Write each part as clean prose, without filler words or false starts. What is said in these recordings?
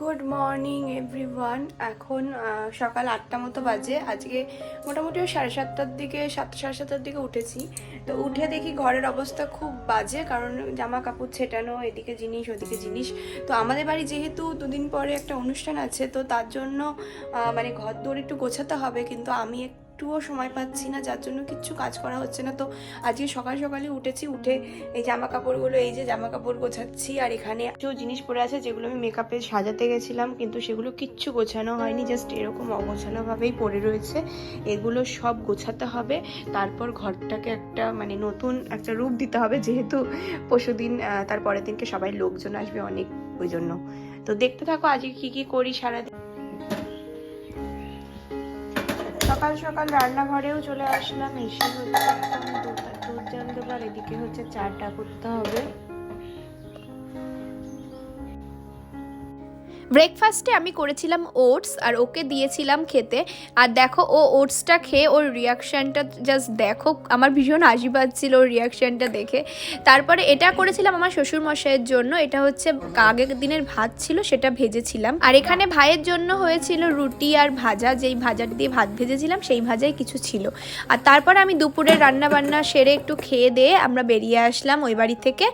Good morning everyone. এখন সকাল 8টা মতো বাজে। আজকে মোটামুটি 7:30টার দিকে 7:30টার দিকে উঠেছি। তো উঠে দেখি ঘরের অবস্থা খুব বাজে, কারণ জামা কাপড় ছেটানো, এদিকে জিনিস ওদিকে জিনিস। তো আমাদের বাড়ি যেহেতু দুদিন পরে একটা অনুষ্ঠান আছে, তো তার জন্য মানে ঘর দৌড় একটু গোছাতে হবে, কিন্তু আমি একটুও সময় পাচ্ছি না, যার জন্য কিচ্ছু কাজ করা হচ্ছে না। তো আজকে সকাল সকালে উঠেছি, উঠে এই জামা কাপড়গুলো, এই যে জামা কাপড় গোছাচ্ছি। আর এখানে কিছু জিনিস পড়ে আছে যেগুলো আমি মেকআপে সাজাতে গেছিলাম, কিন্তু সেগুলো কিচ্ছু গোছানো হয়নি, জাস্ট এরকম অগোছানোভাবেই পড়ে রয়েছে। এগুলো সব গোছাতে হবে, তারপর ঘরটাকে একটা মানে নতুন একটা রূপ দিতে হবে, যেহেতু পরশুদিন তার পরের দিনকে সবাই লোকজন আসবে অনেক, ওই জন্য। তো দেখতে থাকো আজকে কি কি করি সারাদিন। সকাল সকাল রান্নাঘরেও চলে আসলাম, এসে হচ্ছে এখন দুধ জাল দেবো, আর এদিকে হচ্ছে চাটা করতে হবে। ব্রেকফাস্টে আমি করেছিলাম ওটস আর ওকে দিয়েছিলাম খেতে। আর দেখো ও ওটসটা খেয়ে ওর রিয়াকশানটা জাস্ট দেখো, আমার ভীষণ হাসি পাচ্ছিল ওর রিয়াকশানটা দেখে। তারপরে এটা করেছিলাম আমার শ্বশুরমশাইয়ের জন্য, এটা হচ্ছে আগের দিনের ভাত ছিল, সেটা ভেজেছিলাম। আর এখানে ভাইয়ের জন্য হয়েছিল রুটি আর ভাজা, যেই ভাজাটা দিয়ে ভাত ভেজেছিলাম সেই ভাজাই কিছু ছিল। আর তারপরে আমি দুপুরে রান্না বান্না সেরে একটু খেয়ে দিয়ে আমরা বেরিয়ে আসলাম ওই বাড়ি থেকে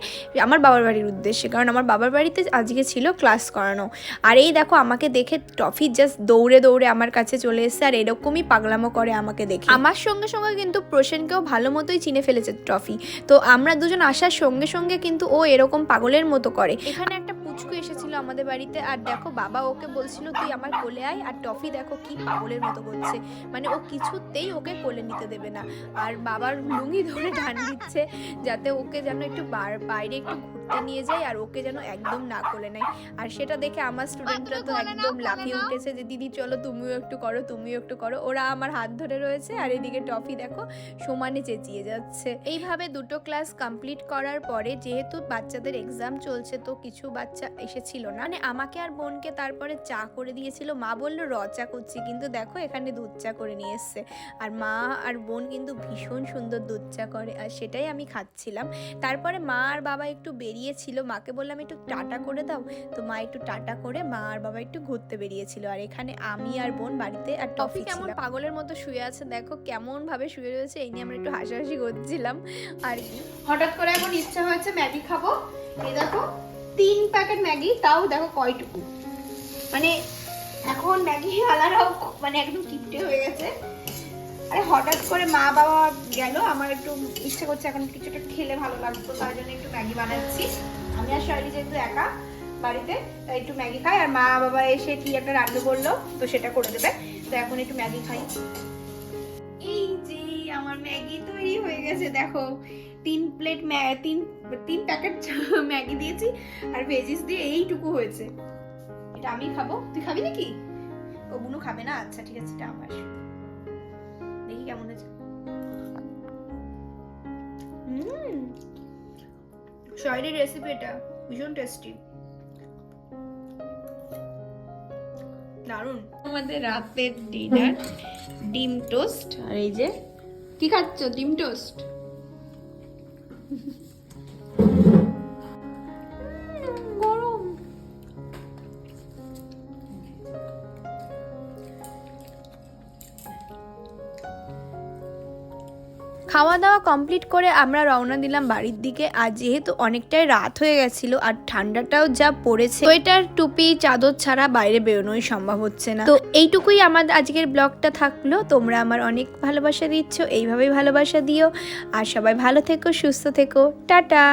আমার বাবার বাড়ির উদ্দেশ্যে, কারণ আমার বাবার বাড়িতে আজকে ছিল ক্লাস করানো। আর এই দেখো আমাকে দেখে টফি জাস্ট দৌড়ে দৌড়ে আমার কাছে চলে এসেছে, আর এরকমই পাগলামো করে আমাকে দেখে। আমার সঙ্গে সঙ্গে কিন্তু প্রসেনকেও ভালো মতোই চিনে ফেলেছে টফি। তো আমরা দুজন আসার সঙ্গে সঙ্গে কিন্তু ও এরকম পাগলের মতো করে। এখানে একটা পুচকু এসেছিল আমাদের বাড়িতে, আর দেখো বাবা ওকে বলছিল তুই আমার কোলে আয়, আর টফি দেখো কি পাগলের মতো করছে, মানে ও কিছুতেই ওকে কোলে নিতে দেবে না। আর বাবার লুঙ্গি ধরে টান দিচ্ছে যাতে ওকে যেন একটু বাইরে একটু ঘুরতে নিয়ে যায়, আর ওকে যেন একদম না কোলে নেয়। আর সেটা দেখে আমার স্টুডেন্টরা তো একদম লাফিয়ে উঠেছে যে দিদি চলো তুমিও একটু করো, তুমিও একটু করো। ওরা আমার হাত ধরে রয়েছে, আর এদিকে টফি দেখো সমানে চেঁচিয়ে যাচ্ছে। এইভাবে দুটো ক্লাস কমপ্লিট করার পরে, যেহেতু বাচ্চাদের এক্সাম চলছে, তো কিছু বাচ্চা এসেছিল না, মানে আমাকে আর বোনকে তারপরে চা করে দিয়েছিল। মা বললো র চা করছি, কিন্তু দেখো এখানে দুধ চা করে নিয়ে এসছে। আর মা আর বোন কিন্তু ভীষণ সুন্দর দুধ চা করে, আর সেটাই আমি খাচ্ছিলাম। তারপরে মা আর বাবা একটু বেরিয়েছিল, মাকে বললাম একটু টাটা করে দাও, তো মা একটু টাটা করে মা আর বাবা একটু ঘুরতে বেরিয়েছিল। আর এখানে আমি আর বোন বাড়িতে, আর টফি কেমন পাগলের মতো শুয়ে আছে, দেখো কেমন ভাবে শুয়ে রয়েছে, এই নিয়ে আমরা একটু হাসাহাসি করছিলাম। আর কি হঠাৎ করে এখন ইচ্ছা হয়েছে ম্যাগি খাবো। এই দেখো 3 প্যাকেট ম্যাগি, তাও দেখো কয়টুকু, মানে এখন ম্যাগি আলারাও মানে একদম কিপটে হয়ে গেছে। আরে হঠাৎ করে মা বাবা গেল, আমার একটু ইচ্ছে করছে এখন কিছু একটা খেলে ভালো লাগতো, তার জন্য একটু ম্যাগি বানাচ্ছি। আমি আর শৈলী যেহেতু একা বাড়িতে, তাই একটু ম্যাগি খাই। আর মা বাবা এসে কি একটা রান্না করলো, তো সেটা করে দেবে। তো এখন একটু ম্যাগি খাই। এই যে আমার ম্যাগি তৈরি হয়ে গেছে, দেখো 3 প্লেট তিন প্যাকেট ম্যাগি দিয়েছি, আর ভেজিস দিয়ে এইটুকু হয়েছে। এটা আমি খাবো, তুই খাবি নাকি? ও বুনু খাবে না, আচ্ছা ঠিক আছে, এটা আমার। দেখি কেমন হয়েছে। শৈলীর রেসিপি, এটা ভীষণ টেস্টি, দারুণ। আমাদের রাতের ডিনার ডিম টোস্ট। আর এই যে কি খাচ্ছ? ডিম টোস্ট। গরম। খাওয়া দাওয়া কমপ্লিট করে আমরা রওনা দিলাম বাড়ির দিকে। আর যেহেতু অনেকটাই রাত হয়ে গেছিল, আর ঠান্ডাটাও যা পড়েছে, সোয়েটার টুপি চাদর ছাড়া বাইরে বেরোনোই সম্ভব হচ্ছে না। তো এইটুকুই আমাদের আজকের ব্লগটা থাকলো। তোমরা আমার অনেক ভালোবাসা দিচ্ছ, এইভাবেই ভালোবাসা দিও। আর সবাই ভালো থেকো, সুস্থ থেকো, টাটা।